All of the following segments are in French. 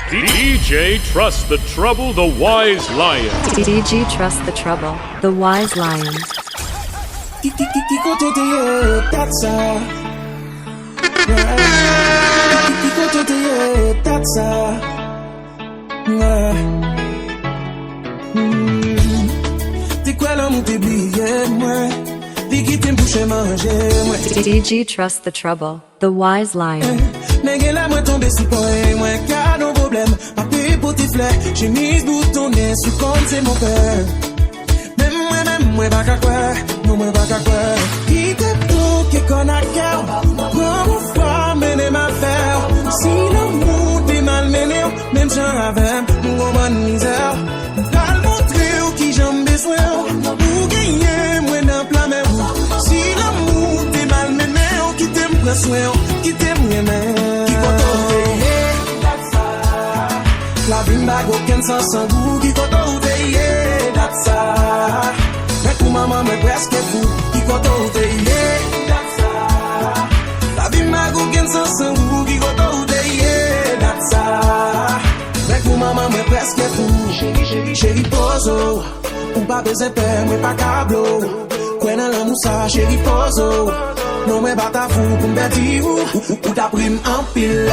DJ Trust the Trouble, the Wise Lion. DJ Trust the Trouble, the Wise Lion. DJ Trust the Trouble, the Wise Lion. J'ai mis boutonné sous compte, c'est mon père. Même moi, pas qu'à quoi, non, moi, pas qu'à quoi. Qui te tout, qui qu'on a cœur, comment faut mener ma affaire. Si l'amour t'es mal mené, même j'en avais, mon bonne misère. T'as montré qui j'en besoin, pour gagner, moi, dans plein même. Si l'amour t'es mal mené, qui t'aime prendre soin, qui t'aime rien, qui compte. La vie m'a aucun sens sans goût qui compte au veillé, ça. Mais pour maman, mais presque fou qui compte au veillé, ça. La vie m'a aucun sens sans goût qui compte au veillé, ça. Mais pour maman, mais presque fou. Chérie, poso. Ou pas besoin de peur, mais pas câblo. Quoi dans la moussa, chérie, poso. Non, mais pas ta fou pour me dire ou ta prime en pile.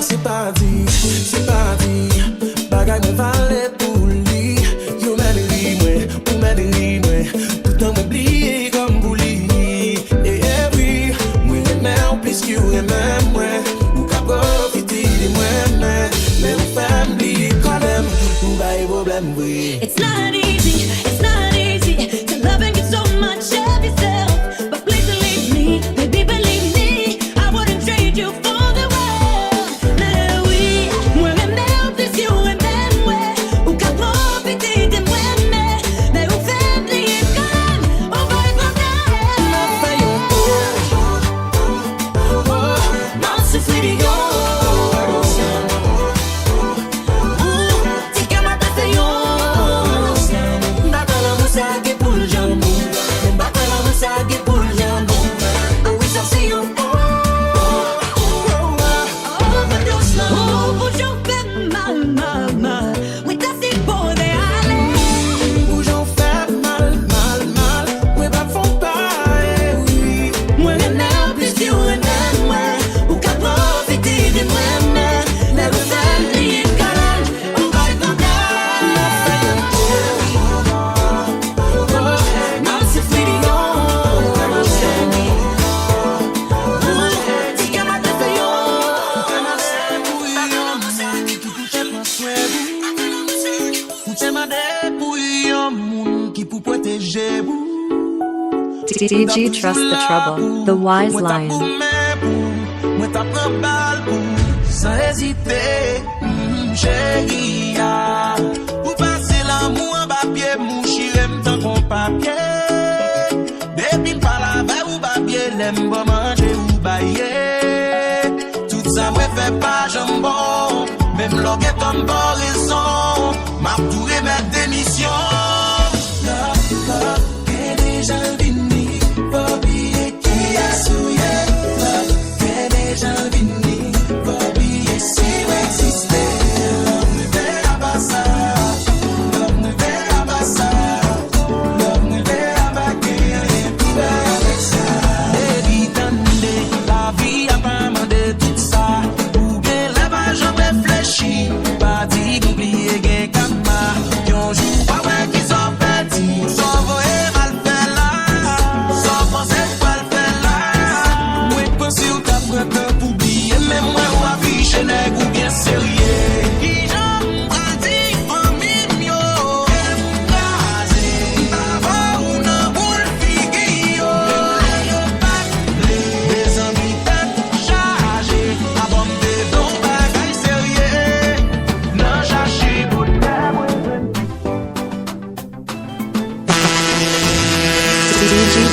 C'est parti, bagay me vale pour lui. Yo m'adri moi, ou m'adri moi. Tout en m'oublier comme bouli. Et oui, moi j'aime plus que vous aimez moi. Ou qu'à profiter de moi, mais vous faites m'oublier quand même. Ou bah y'a problème, oui. It's not easy to love and get so much of yourself. But please believe me, baby, believe me, I wouldn't trade you for the world. DJ Trust the Trouble, the Wise Lion. Moi t'apprends balle sans hésiter, chérie. Pour passer l'amour en papier, mon chirem tant qu'on papier. Depuis pas la veille ou papier, l'aime pas manger ou bailler. Tout ça me fait pas jambon, même l'orgue est en bonne raison. M'a touré mes démissions. Love, et déjà vini. Bobby qui a souillé, t'es déjà venu. Bobby si vous existez, l'homme ne verra pas ça, l'homme ne verra pas ça, l'homme ne verra pas qu'il y a rien qui va avec ça. Baby, tendez, la vie a pas demandé tout ça. Ou bien la va jamais fléchir, pas dit d'oublier qu'un kama, yon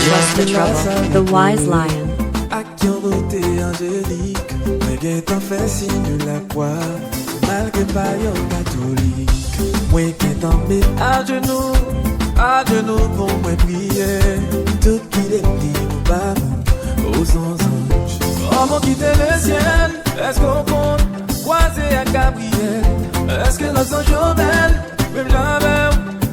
trust the trouble, the wise lion. À qui en beauté angélique, mais qu'est en fait signe de la croix, malgré pas yon catholique. Moi qui tombé à genoux pour moi prier, tout qui les dit au bas, aux anges. Oh mon quitter le ciel, est-ce qu'on compte croiser à Gabriel? Est-ce que nos anges belles, même jamais,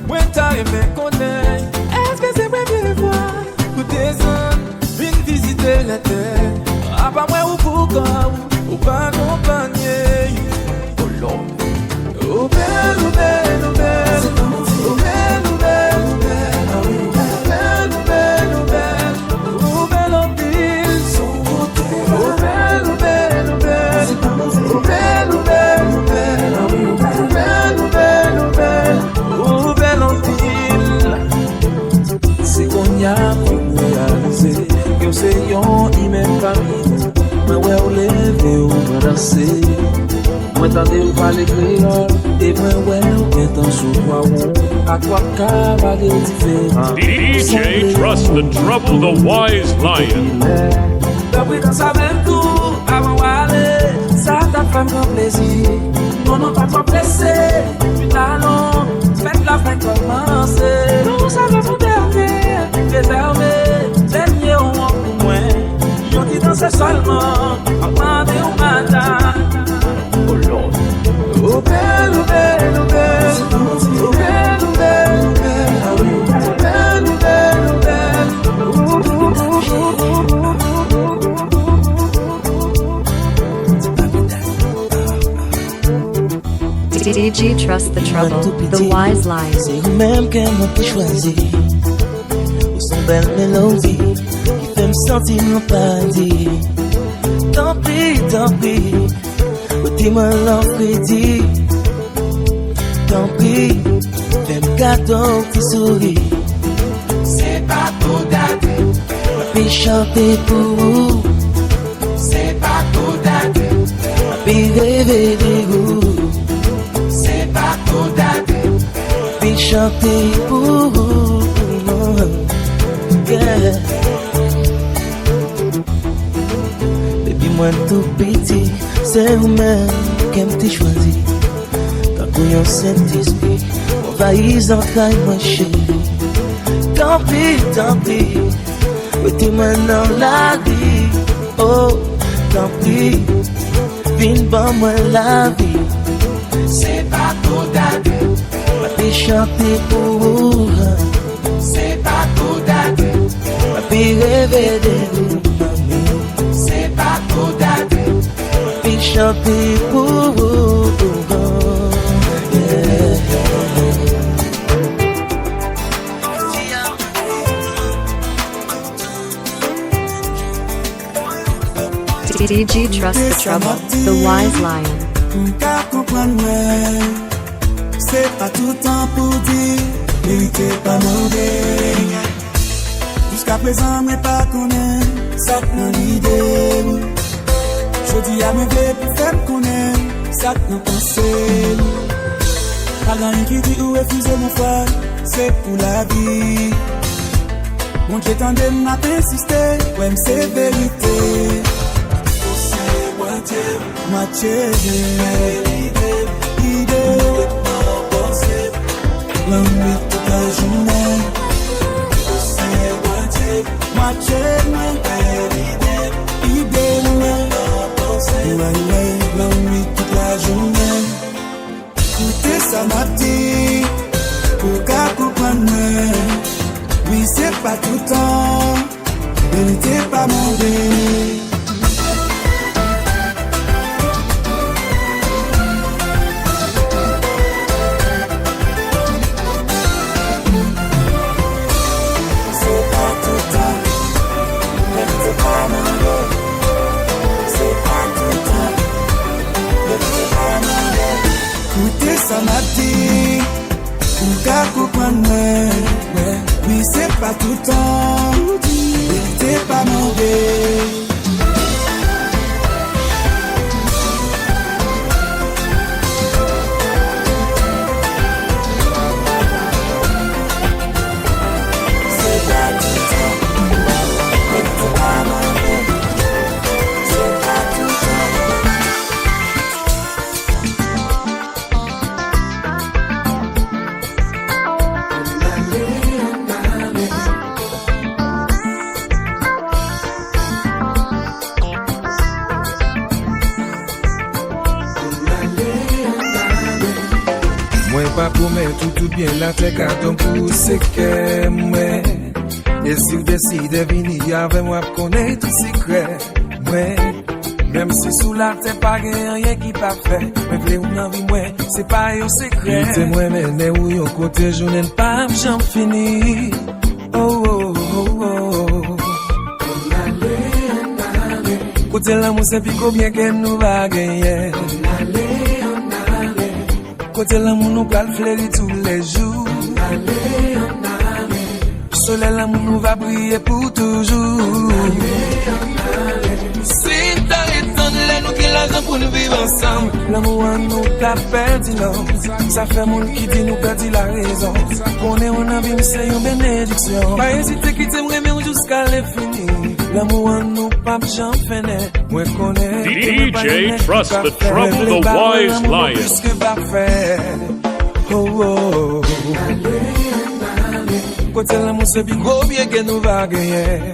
moi t'as aimé connaître? Est-ce que c'est premier fois, pour descendre, une visiter la terre? À part moi ou pourquoi, ou pas accompagner? Oh Lord. Oh belle, oh belle, oh belle, oh belle, oh belle, oh belle, oh belle, oh belle, oh belle, oh belle en pile. Oh belle, oh belle, oh belle, oh belle, oh belle, oh belle, oh belle, oh belle, oh belle, oh belle en pile. C'est qu'on y a pour réaliser que c'est yon y même famille, mais ouais on lève et on va danser. Moi t'entends ou parler créole, et moi ouais ou étant sous toi à quoi cavaler différent. DJ Trust the Trouble, the Wise Lion. Depuis dans sa même tour, avant d'aller, ça t'a fait grand plaisir. Non, pas trop pressé, puis allons, faites la fin commencer. Nous savons mon dernier, dernier au moins pour moi. J'en dis danser seulement, avant de matin. Oh Lord. Oh belle, oh belle, oh belle, oh belle, oh belle, oh belle, oh belle, oh belle, DJ Trust the trouble, the wise lion. C'est vous-même qui m'a choisi. Ou son belle mélodie qui fait me sentir mon paradis. Tant pis. Dis-moi l'enfrédie, tant pis, fais-moi cadeau qui sourit. c'est pas pour dater, Puis chanter pour vous, c'est pas pour dater, puis rêver de vous. c'est pas pour dater, Puis chanter pour vous, yeah. Baby, moi tout petit, c'est vous-même qui m'avez choisi. Tant qu'on y a Saint-Esprit, on va y entrer, moi chérie. Tant pis, mettez-moi dans la vie. Oh, tant pis, viens bon moi la vie. c'est pas pour dater, Ma fille chanter pour vous, c'est pas pour dater, ma fille rêver de vous, mamie. c'est pas pour dater, Ma fille chanter pour vous, yeah. DJ Trust the trouble, the wise lion. Pour comprendre, c'est pas tout temps pour dire, vérité pas mauvais. Jusqu'à présent, mais pas connaître, ça dans l'idée. Je dis à mes vœux pour faire connaître, ça dans pensée. Pas grand qui dit ou refuser mon frère, c'est pour la vie. Mon Dieu tendait m'a insisté, ouais, c'est vérité. Moitié idée, l'ennui toute la journée. Moitié idée, l'ennui toute la journée. Écoutez ça m'a dit, pour qu'à comprendre. Oui, c'est pas tout le temps, vérité pas mauvais. Ça m'a dit, pour qu'à comprendre, oui c'est pas tout le temps, t'es pas mauvais. C'est pas tout le temps, Moi pas promettre tout bien la tête quand on pousse que moi. Et si vous décidez de venir avec moi pour connaître tout secret, moi. Même si sous la tête pas rien qui pas fait, mais vle ou nan vi moi, c'est pas un secret. C'est moi mais où yo côté journée pas j'en fini. Oh oh oh oh. Côté l'amour c'est puis combien que nous va gagner. Côté l'amour nous va fleurir tous les jours. Soleil l'amour nous va briller pour toujours. Si t'as étonné nous qui l'argent pour nous vivre ensemble. L'amour nous t'a perdu l'homme. Ça fait monde qui dit nous perdu la raison. On est en vie c'est une bénédiction. Pas hésiter quitter moi jusqu'à l'infini. L'amour nous pas j'en fini. Moi connais DJ Trust the Trouble, the Wise Lion. Oh oh. Côté l'amour c'est plus gros bien que nous va gagner.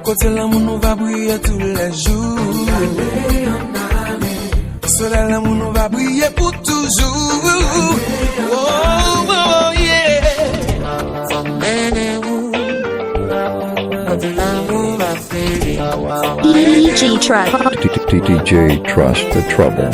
Côté l'amour nous va briller tous les jours. Soleil l'amour nous va briller pour toujours. Oh oh yeah. DJ Trust. DJ Trust the Trouble.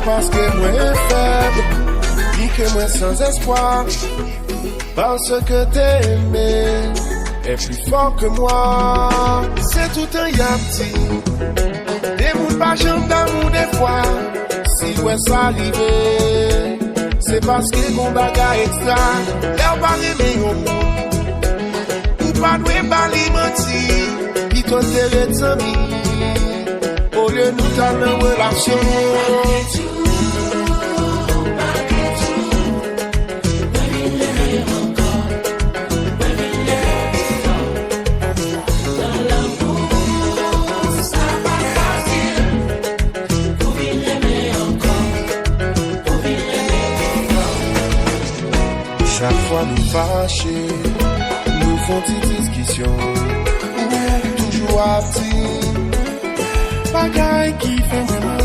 Parce que moi faible, dis que moi sans espoir, parce que t'es aimé est plus fort que moi. C'est tout un yapti, des moules pas jambes d'amour des fois. Si ouais ça arrive, c'est parce que mon bagage extra, l'air pas aimé au monde, ou pas doué pas l'imenti, qui t'ont tes amis, au lieu de nous t'as une relation. Chaque fois nous fâchés, nous font des discussions, toujours à petit, bagaille qui fait mal,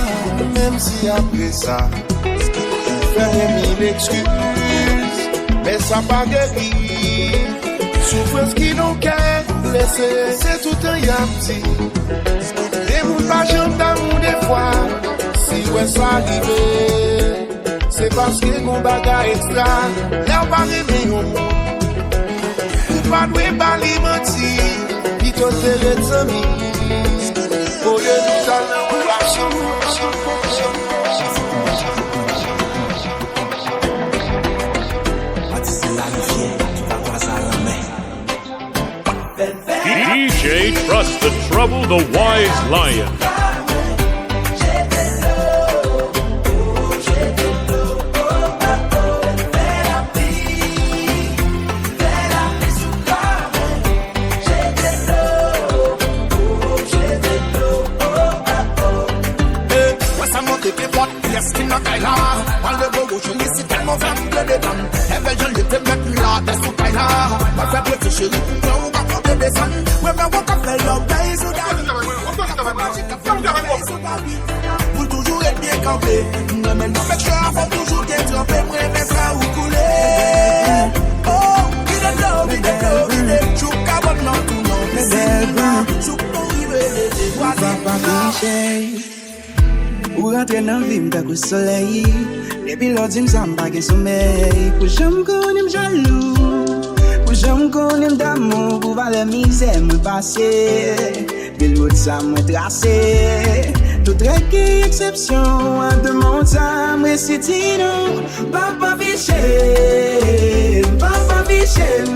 même si après ça, faire mille excuses, mais ça pas guéri, souffrance qui nous quête, blessé, c'est tout un yapti, des moules pas jambes d'amour des fois, si ouais ça arrive. C'est parce que mon bagage extra, l'air pas aimé au monde. Ou pas doué pas l'imenti, qui t'ont les amis. Au lieu de t'en relation. DJ Trust the Trouble, the Wise Lion. Pour toujours être bien campé, non mais non mais faut toujours bien trempé, mais ça ou couler. Oh, il est là, il est chou cabot non tout non, mais c'est chou pour river les voisins. Ou rentre dans vie m'ta coup soleil, depuis l'autre m'sam pas gen sommeil, pour j'aime connait jaloux. J'aime connaître d'amour pour voir la misère me passer. De l'autre ça me tracé. Tout règle exception à demander ça me réciter non. Papa biché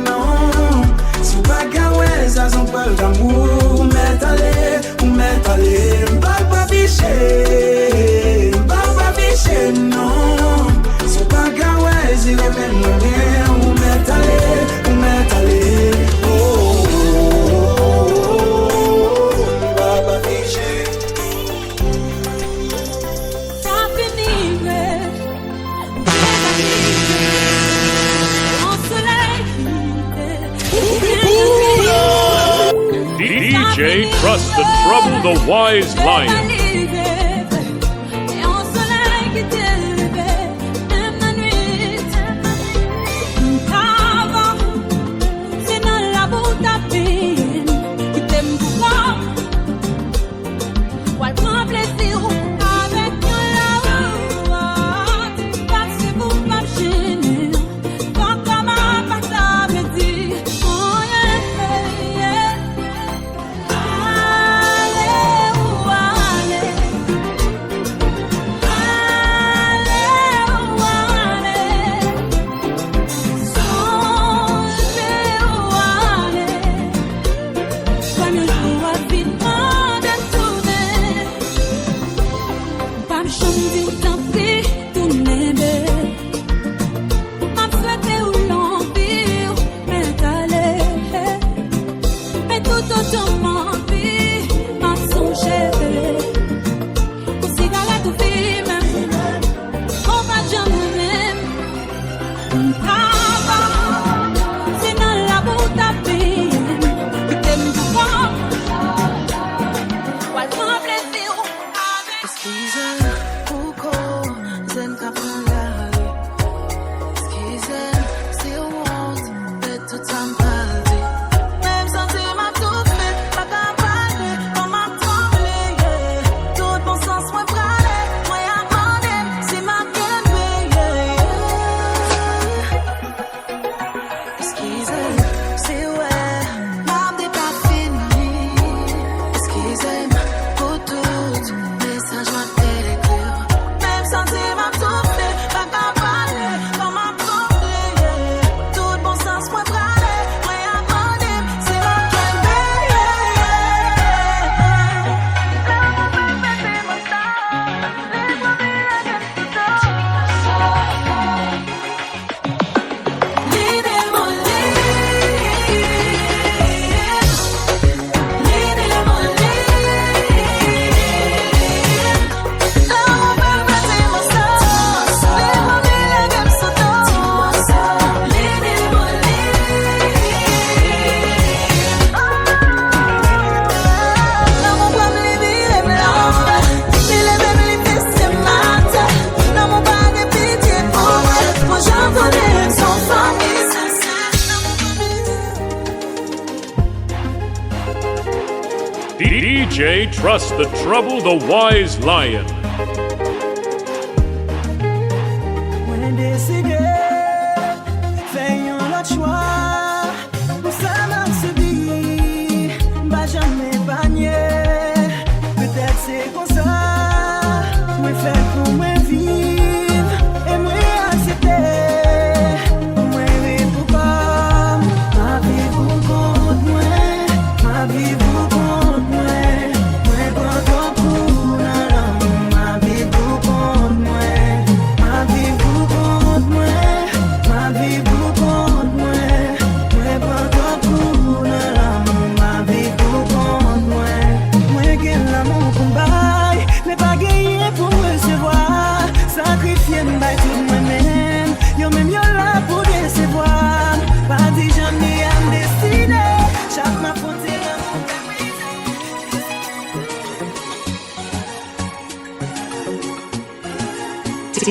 non. Si pas gagner ça son peur d'amour. Mettre aller. Papa biché non. Si trust the trouble, the wise lion. DJ Trust the Trouble, the Wise Lion. When décidé, faisons notre choix. Nous sommes subis, bah jamais bagné. Peut-être c'est comme ça. Moi faire pour moi vivre et moi accepter. Moi vivre pas, ma vie pour compte moi, ma vie pour compte moi.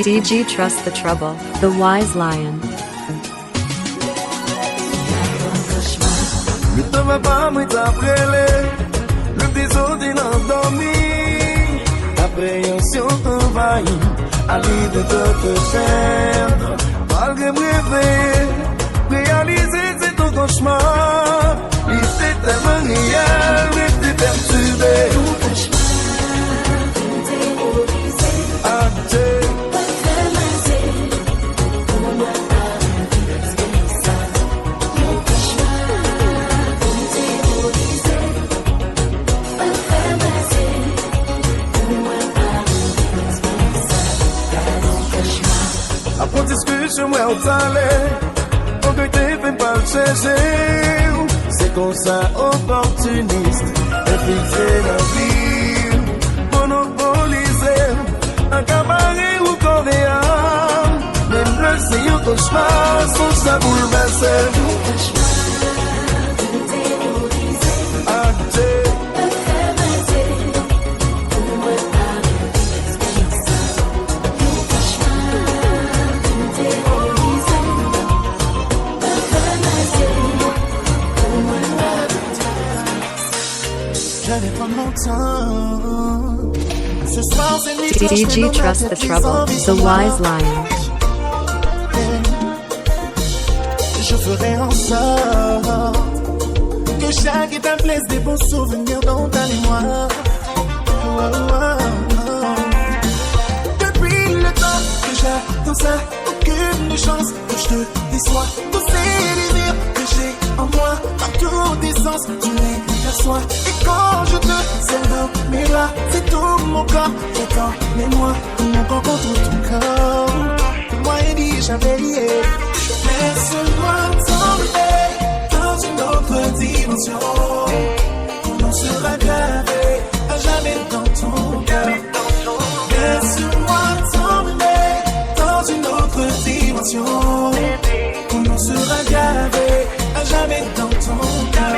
DG Trust the Trouble, the Wise Lion. Le temps va pas m'établir, le désordre est endormi, l'appréhension envahit, à l'idée de te perdre, malgré me rêver, réaliser c'est ton cauchemar, l'idée tellement réelle, rester perturbé. Après discussion, moi, on t'allait, on que t'es fait pas le chercher. C'est comme ça, opportuniste, et fixé la vie, monopolisé, un cabaret ou coréen, même le c'est un cauchemar, sans ça bouleverser. longtemps. Ce soir, c'est nuit blanche, mais DG nos Trust the mains, tes Trouble, envies the sont là. wise lion. Je ferai en sorte que chaque étape laisse des bons souvenirs dans ta mémoire. Depuis le temps que j'attends ça, aucune chance que je te déçois. Tous ces désirs que j'ai en moi, par tous des sens, tu les perçois. Et quand je te serre dans mes bras, c'est tout mon corps qui attend les moi, mon corps contre ton corps. Moi et dit jamais lié. Laisse-moi tomber dans une autre dimension. Ton nom sera gravé à jamais dans ton cœur. Laisse-moi tomber dans une autre dimension. Ton nom sera gravé à jamais dans ton cœur.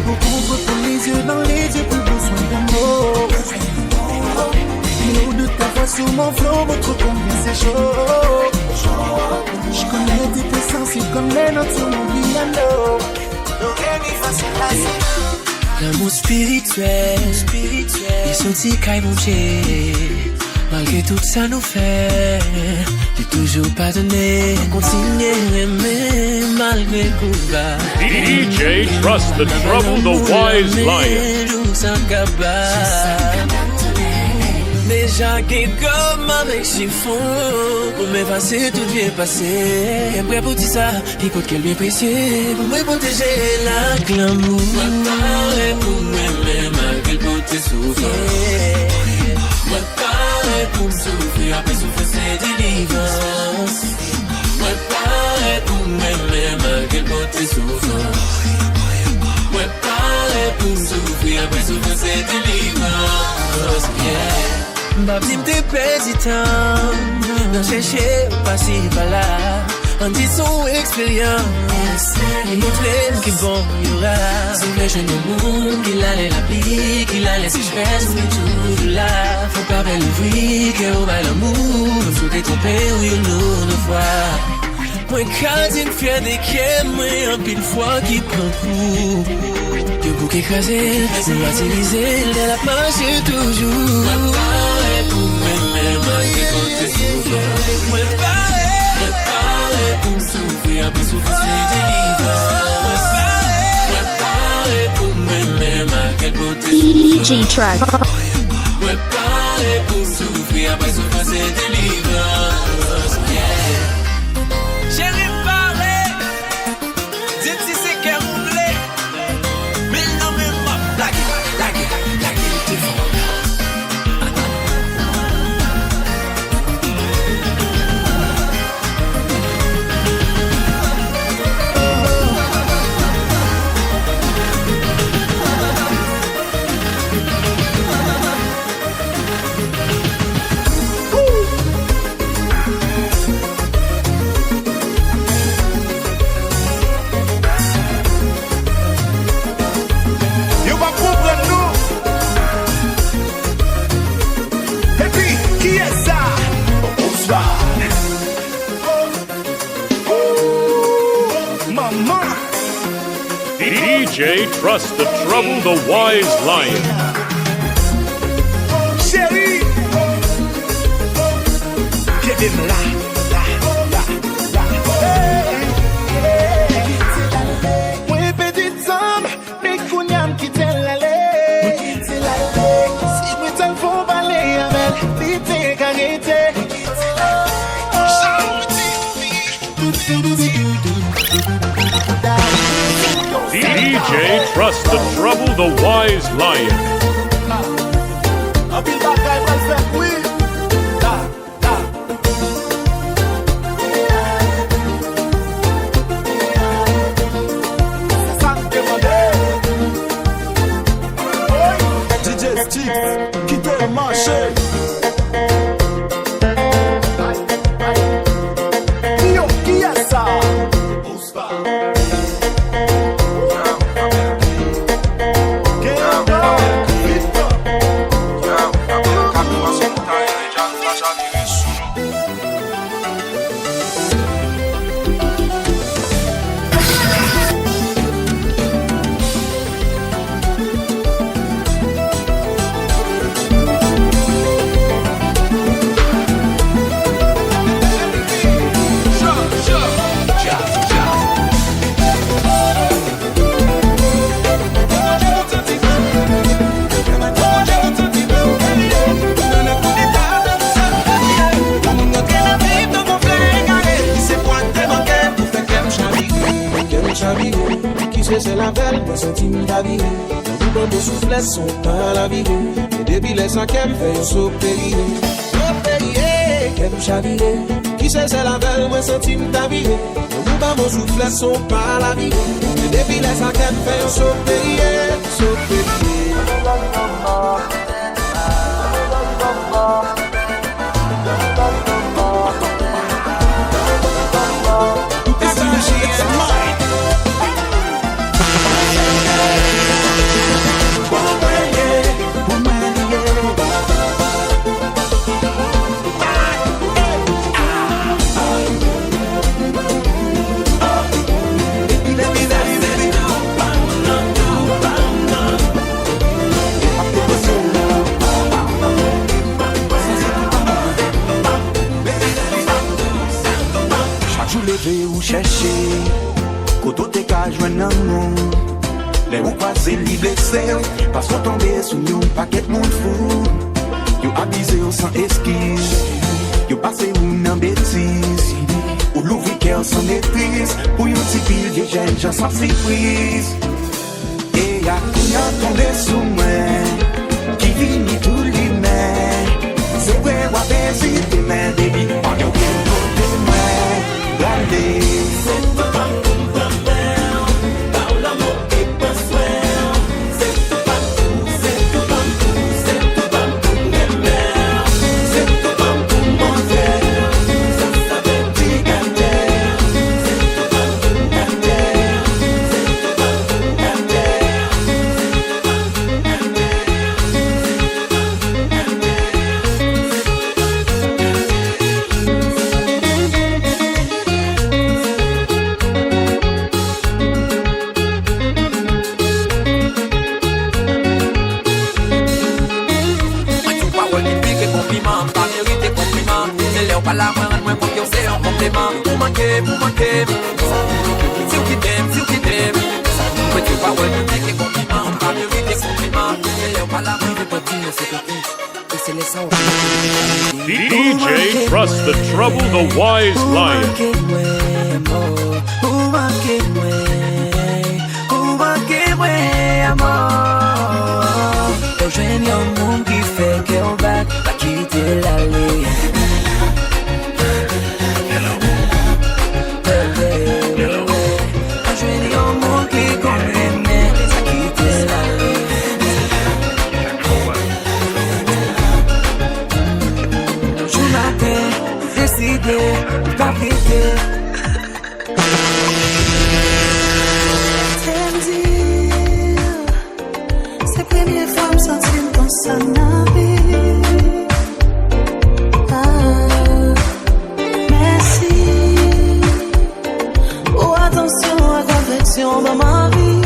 Pour qu'on ton les yeux dans les yeux, plus besoin d'un mot. L'eau de ta voix sous mon flot montre combien c'est chaud. Je connais tes puissances, c'est comme les notes sur mon piano. L'amour spirituel, il sorti caille mon pied. Malgré tout ça nous fait, j'ai toujours pardonné. Continuer d'aimer malgré le combat. DJ Trust the Trouble, the wise lion. Déjà qu'est comme avec chiffon, pour m'effacer tout bien passé. Et prêt pour tout ça, écoute qu'elle bien précieux, pour me protéger la glamour. Moi parler pour m'aimer malgré pour tes souffrances. Moi parler pour me souffrir, après souffrir c'est délivrance. Moi parler pour m'aimer malgré pour tes souffrances. Moi parler pour me souffrir, après souffrir c'est délivrance. Yeah. Babdim te pedi tan, nan chèche pasi pala. An di son eksperyans, e montre ki bon yora. Se vle jen nou moun, ki la le la pli, ki la le se jres, mi tout la. Faut pas bel ouvri, ke ou ba l'amour, nou sou te trompe ou yon nou fwa. Mwen ka din fye de ke mwen an pil fwa ki pran kou. Yo pou k'ekrase, nou atilize, de la marche toujou. Mwen pare pou m'aimer malgré quand t'es souffert. Mwen pare pou m'souffrir, après souffrir c'est délivrance. Mwen pare pou m'aimer malgré quand t'es souffert. DJ Track. Mwen pare pou m'souffrir, après souffrir c'est délivrance. Yeah. Chérie parle, dis si c'est qu'elle m'oublie. Mais non mais ma blague, t'es fort. DJ Trust the Trouble, the wise lion. Chérie, give him la. Mwen petit homme, mais kounyam ki tel l'ale. Si mwen tel fon bale amel, li te karete. DJ Trust the Trouble, the wise lion. DJ Steve, qui te marché. Yo, qui est ça? c'est la belle, moi senti m'ta viré. Dans mon souffle, son pas la viré. Et depuis les ans qu'elle fait, on s'opérie. Opérie, qu'elle chaviré. Qui c'est la belle, moi senti m'ta viré. Dans mon souffle, son pas la viré. Et depuis les ans qu'elle fait, on s'opérie. Ou chercher, koto te ka jwenn nan moun. Le ou kwaze li blese, pas ou tombe sou yon paket moun fou. Yo abize ou sans eskiz, yo pase ou nan betis. Ou louvri kèr sans méprise, pou yon ti pil de jen jan sans surprise. E ya kounya tombe sou mwen, ki vini tout li men. Se wè wapè si te men, baby, an yo gen kote mwen. C'est tout pas pour ta mère, par l'amour et pas soin. C'est tout pas pour, c'est tout pas pour, c'est tout pas pour mes mères. C'est tout pas pour mon frère, ça s'appelle Tigander. C'est tout pas pour Gander, c'est tout pas pour Gander. Pas la main, moi pour que c'est un complément. Pour manquer, si vous t'aime, mais tu vas voir les compliments, pas mérite des compliments. Pas la main, je peux dire, c'est les sons. DJ Trust the Trouble, the Wise Lion. C'est la première fois que je me sens comme ça dans la vie. Merci pour attention et affection dans ma vie.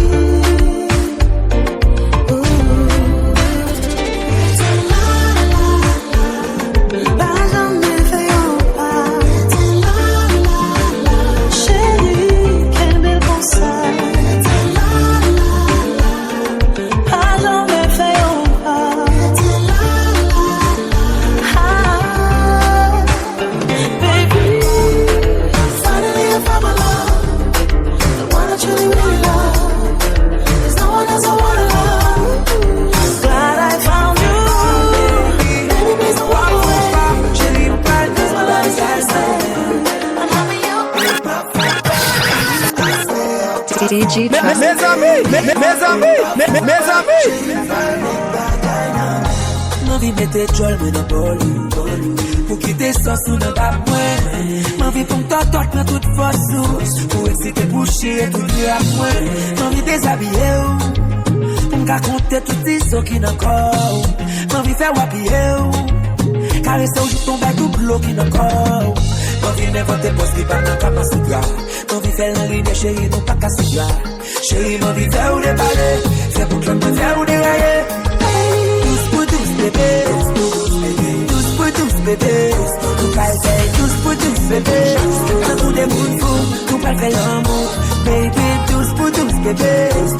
DJ Trust. Mes amis. M'envie mettre jol moi dans bolu pour quitter sans sous dans ta pointe. M'envie pour t'entendre dans toute force pour exciter pour chier tout le à moi. M'envie déshabiller pour me raconter tout ce qui n'a corps. M'envie faire wapier caresser au jour tomber tout bloc qui n'a corps. M'envie n'inventer poste qui pas dans cama suga. M'envie faire la ligne chérie non pas casser là. Chérie m'envie faire ou déballer, c'est pour que l'on me faire ou dérailler. Bébé, tous pour tous bébé, nous parlons tous pour tous bébé, un coup de monde fou, nous parlons l'amour, baby, tous pour tous bébé, tous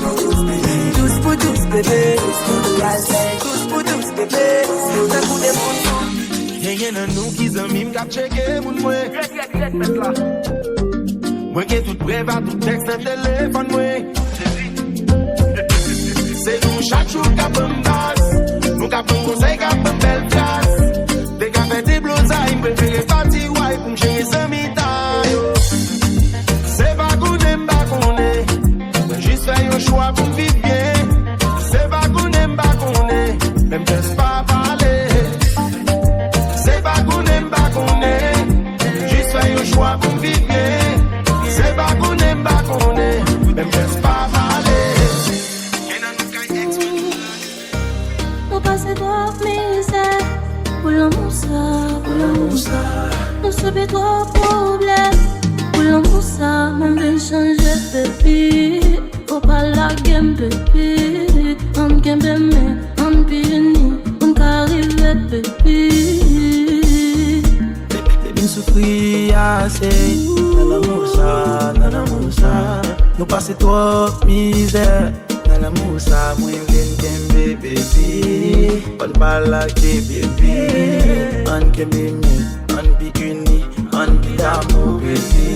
pour tous bébé, nous parlons tous pour tous bébé, un coup de monde fou. Y'a y'en a nous qui aiment m'gap checker moun moi. Moi qui tout prêt va tout texte un téléphone moi. chaque jour qu'a bon base. Nous qu'a bon conseil, qu'a bon belle place. Des qu'a fait des blousailles, préféré partir ouais pour me gérer ce mitaille. C'est pas qu'on aime, pas qu'on est. Juste faire un choix pour vivre bien. C'est pas qu'on aime, pas qu'on est. Même juste pas parler. C'est pas qu'on aime, pas qu'on est. Juste faire un choix pour vivre bien. C'est pas qu'on aime, pas qu'on est. Même juste pas parler. Nous passons trop misère. Pour l'amour ça. Nous subissons trop problèmes. Pour l'amour ça, mon bien changer baby. Faut pas la game baby. On game baby, on pini, on arrive baby. Baby souffrir assez. Dans l'amour ça. Nous passons trop misère. Dans l'amour ça, moi j'aime baby. On parle la baby. On game baby, on be uni, on be d'amour baby.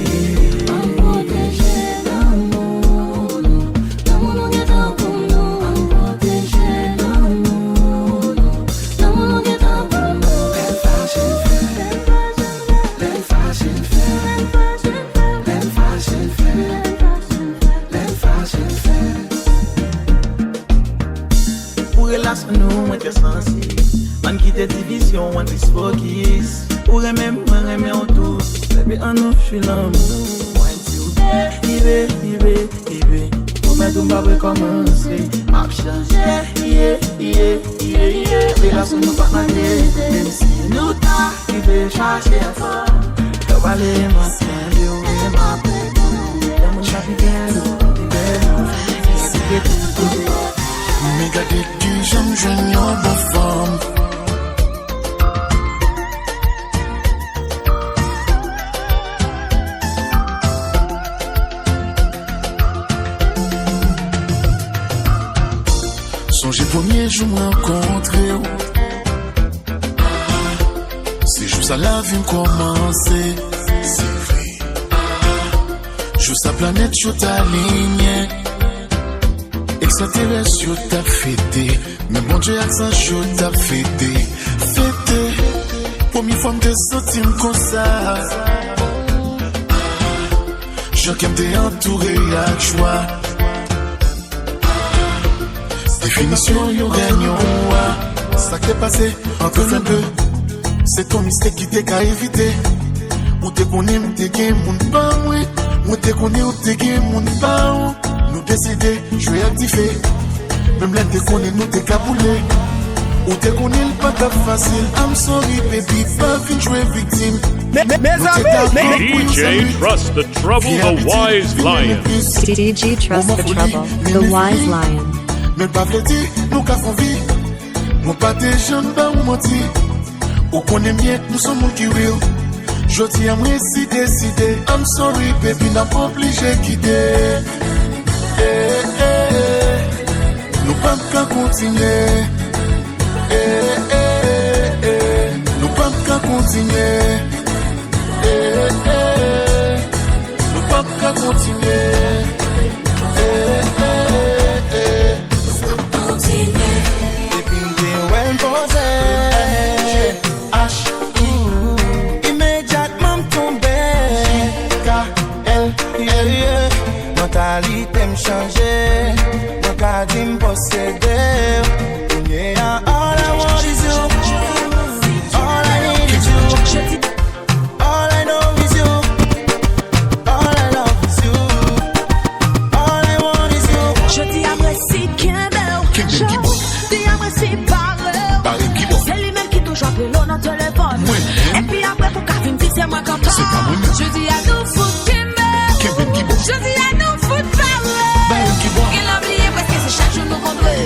Nous, moi t'es sensible. On quitte division, on is focus. Pour aimer, moi aimer en tout. Baby, on nous fait l'amour. Ibe. Pour mettre tout va recommencer. M'a changé, yeah. Relation nous pas manier. Même si nous t'arrive chercher à fort. T'as pas les mains, c'est un ma pédou. Dans mon chapitre, mais gardez du j'aime jeune en bonne forme. Songez premier jour rencontré. C'est juste à la vie commencer. C'est vrai. Juste la planète je t'aligne. Extraterrestre, je t'ai fêté. Mais bon Dieu, accent, je t'ai fêté. Fêté. Première fois que je senti comme ça. Je qu'aime t'es entouré à joie. Définition, yo gagnant. Ça qui est passé, entre 22. C'est ton mystère qui t'est qu'à éviter. Ou t'es qu'on aime, t'es qu'un monde pas, oui. Ou t'es qu'on est, ou t'es qu'un monde pas, nous décider, je vais activer. Même là, t'es qu'on est, nous t'es caboulé. Ou t'es qu'on est, le pas facile. I'm sorry, baby, pas fin jouer victime. DJ Trust the Trouble, the Wise Lion. DJ Trust the Trouble, the Wise Lion. Mais pas v'leti, nous qu'a font vie. Nous pas des gens, pas ou menti. Ou qu'on aime bien, nous sommes qui real. Je dis à moi si décidé. I'm sorry, baby, n'a pas obligé quitter. Nous pas qu'à continuer. Nous pas qu'à continuer. Nous pas qu'à continuer. Mentalité me changer, mon cadet me posséder. Yeah, all I want is you. All I need is you. All I know is you. All I love is you. All I want is you. Je dis apprécie Kimbel. Je dis apprécie parler. C'est lui-même qui touche un peu l'eau dans le téléphone. Et puis après pour qu'à finir c'est moi qui parle. Je dis à nous foutre Kimbel. Je dis à nous foutre parler. Il a oublié parce que c'est chaque jour nous rencontrer.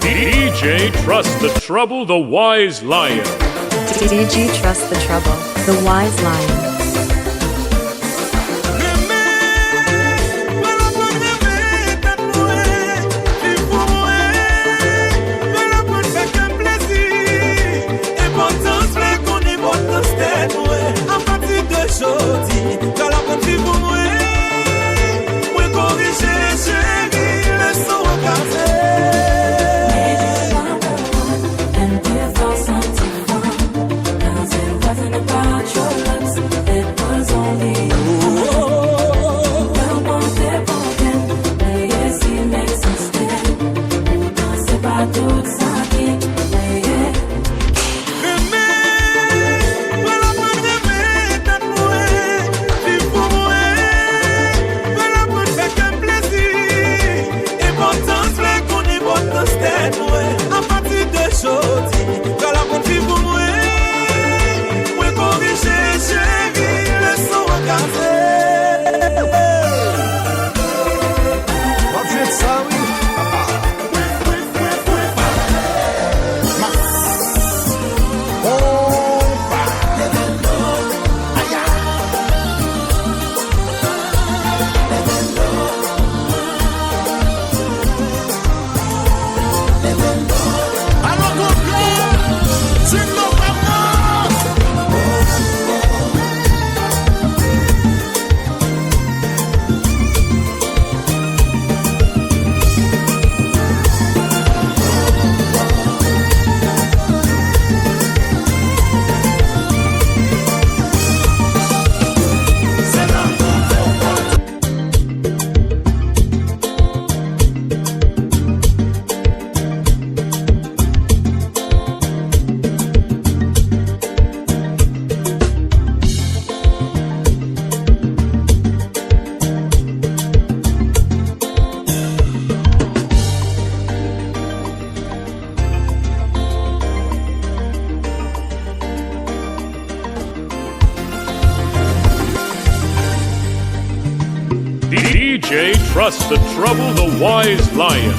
DJ Trust the Trouble, the Wise Lion. DJ Trust the Trouble, the Wise Lion. DJ Trust the Trouble, the Wise Lion.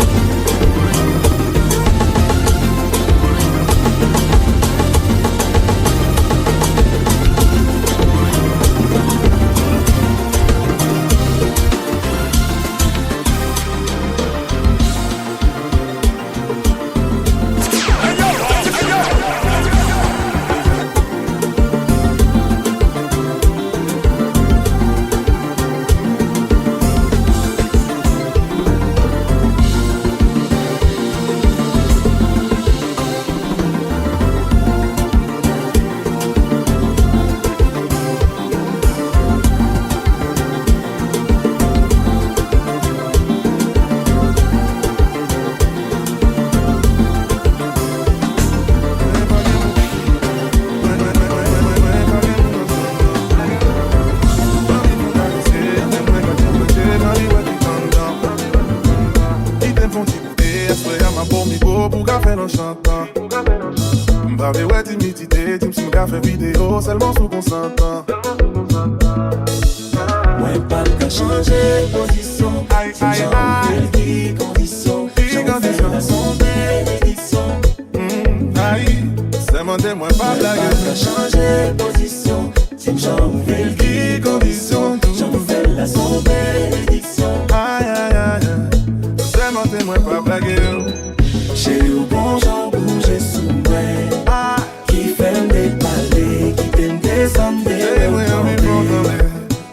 M'parle ouais timidité, tu me fait vidéo seulement sous consentant. Moi pas le cas changer position. Aïe aïe aïe. Condition. J'en fais la son bénédiction. Aïe, c'est mon témoin pas blague. Pas le cas changer position. Si j'en fais le condition. J'en fais la son bénédiction. Aïe aïe aïe. C'est mon témoin pas blague. Chérie au bon genre bouger sous moi. Qui fait des palais, qui t'aime descendre.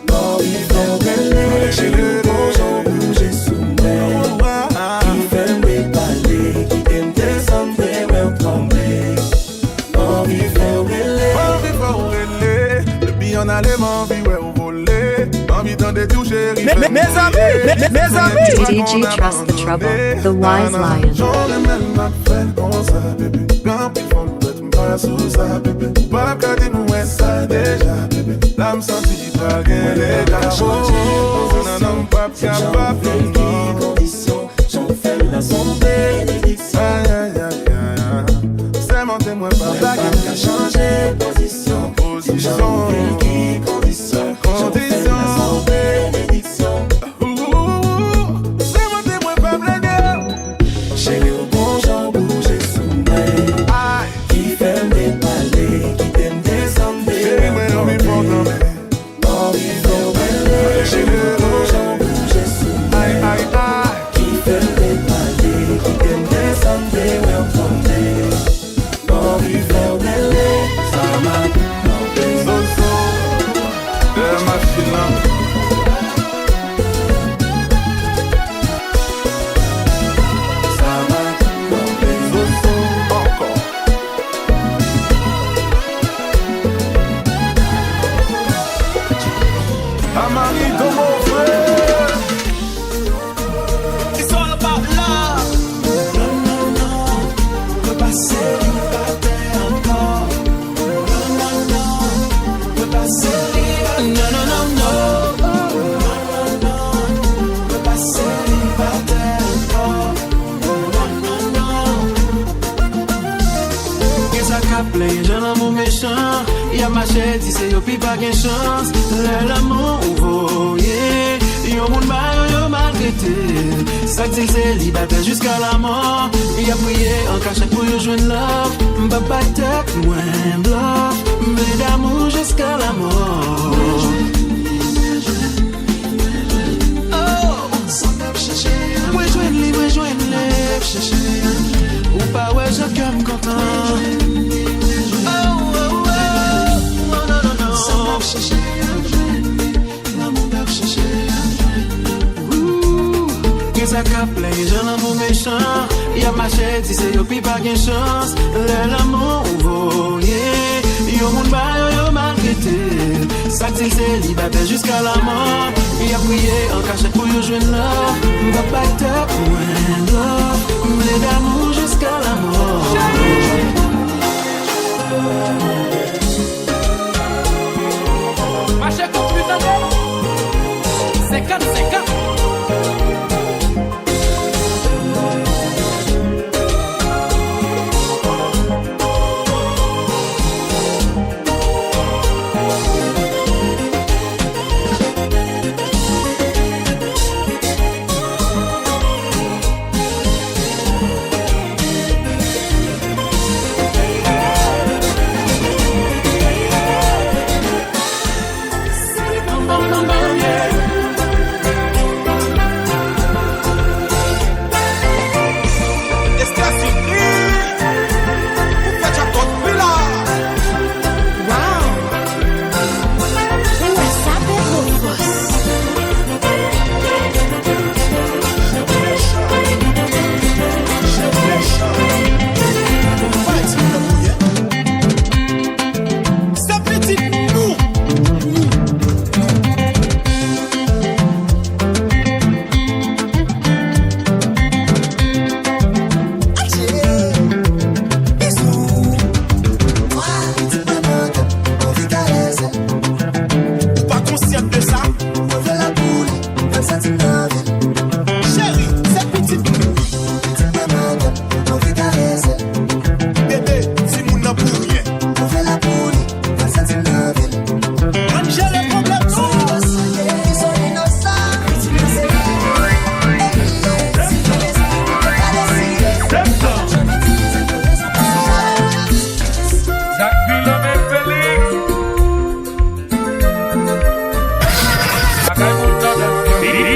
Non, il faut qu'elle chérie au bon genre bouger sous moi. Qui fait des palais, qui t'aime descendre. Ouais, tomber. Non, il faut qu'elle le billet en allait m'envie, ouais, au volet. Envie d'en détoucher, mes amis. DJ Trust the Trouble, the Wise Lion. J'aurais même ma fait comme ça, bébé. Quand ils font le bête, m'pas sous ça, bébé. Pas qu'à dire nous, ouais, ça déjà, bébé. Là, m'sentis pas gain, les gars. Non, non, pas capable, non. Condition, j'en fais la son bénédiction. Aïe, aïe, aïe, aïe. C'est mon témoin, pas blague. Pas changer position. Position. Condition. J'en fais la son bénédiction. C'est mon témoin, pas blague. Y'a ma chède, si c'est yo pi pas gen chance. L'amour voyé, yo moun ba yo maltraité. Ça dit célibataire jusqu'à la mort. Y'a prié en cachette pour yo joindre love. M'pa tête moins bluff. Mais d'amour jusqu'à la mort. Moi joindre ou pas ouais j'ai cœur content. Oh non ça cap les gens l'amour méchant. Y'a ma chède si c'est yo pi pas gen chance. L'amour voyé, yo moun ba yo maltraité. Ça dit célibataire jusqu'à la mort. Y'a prié en cachette pour yo joindre love. M'va pas tête moins love. Mais d'amour jusqu'à la mort. Marché comme putain de 50.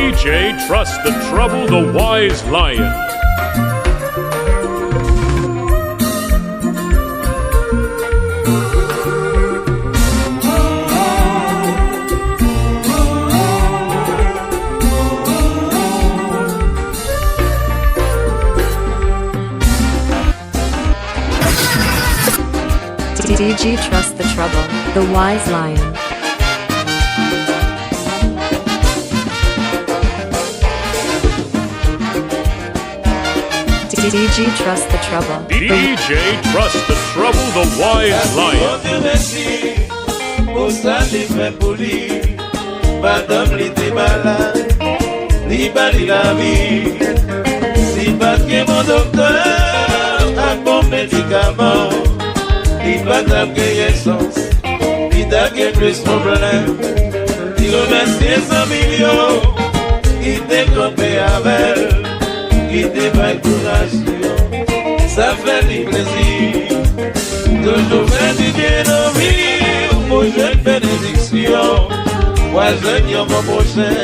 DJ Trust the Trouble, the Wise Lion. DG Trust the Trouble, the Wise Lion. DG Trust the Trouble. DJ Trust the Trouble, the Wise Lion. Madame l'était malade, li bali la vie. Si pas que mon docteur a bon médicament, li pas de guérissance, li da que plus problème. Li remercie 100 millions, il t'est campé avec elle. Qui te fait courage, ça fait du plaisir. Toujours fait du bien dans la vie, pour jeune bénédiction. Moi, je n'y ai pas prochain,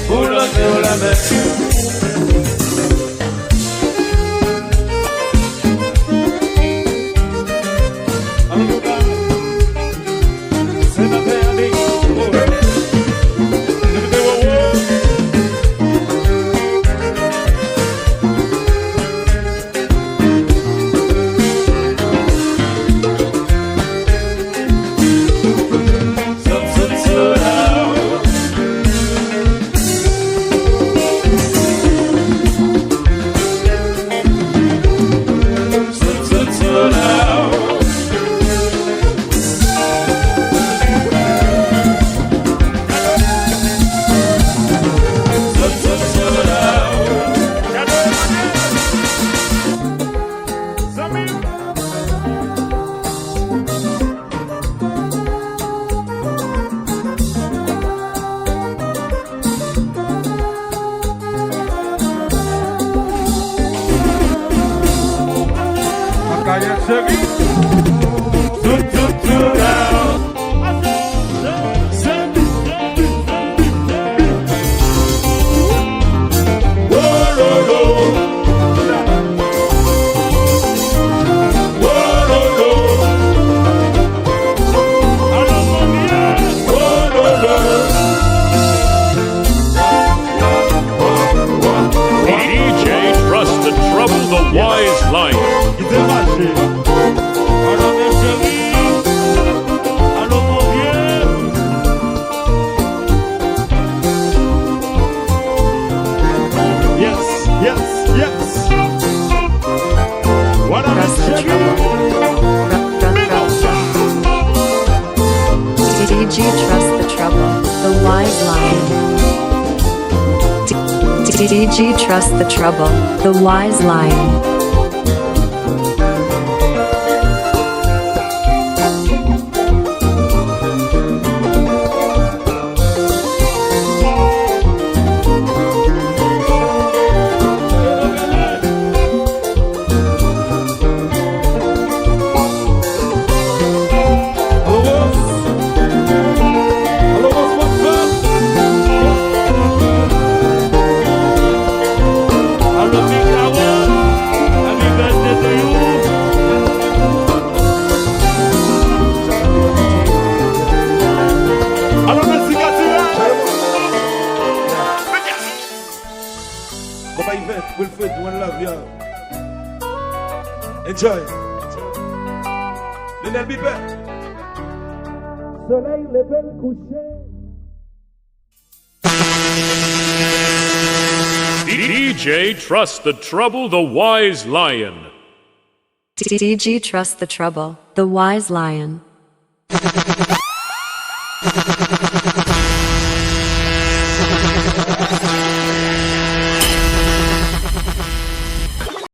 pour l'autre la mer. DG Trust the Trouble, the Wise Lion. Wilfred, one love, yo. Enjoy. Lionel Bieber. Soleil levé le coucher. DJ Trust the Trouble, the Wise Lion. DG Trust the Trouble, the Wise Lion.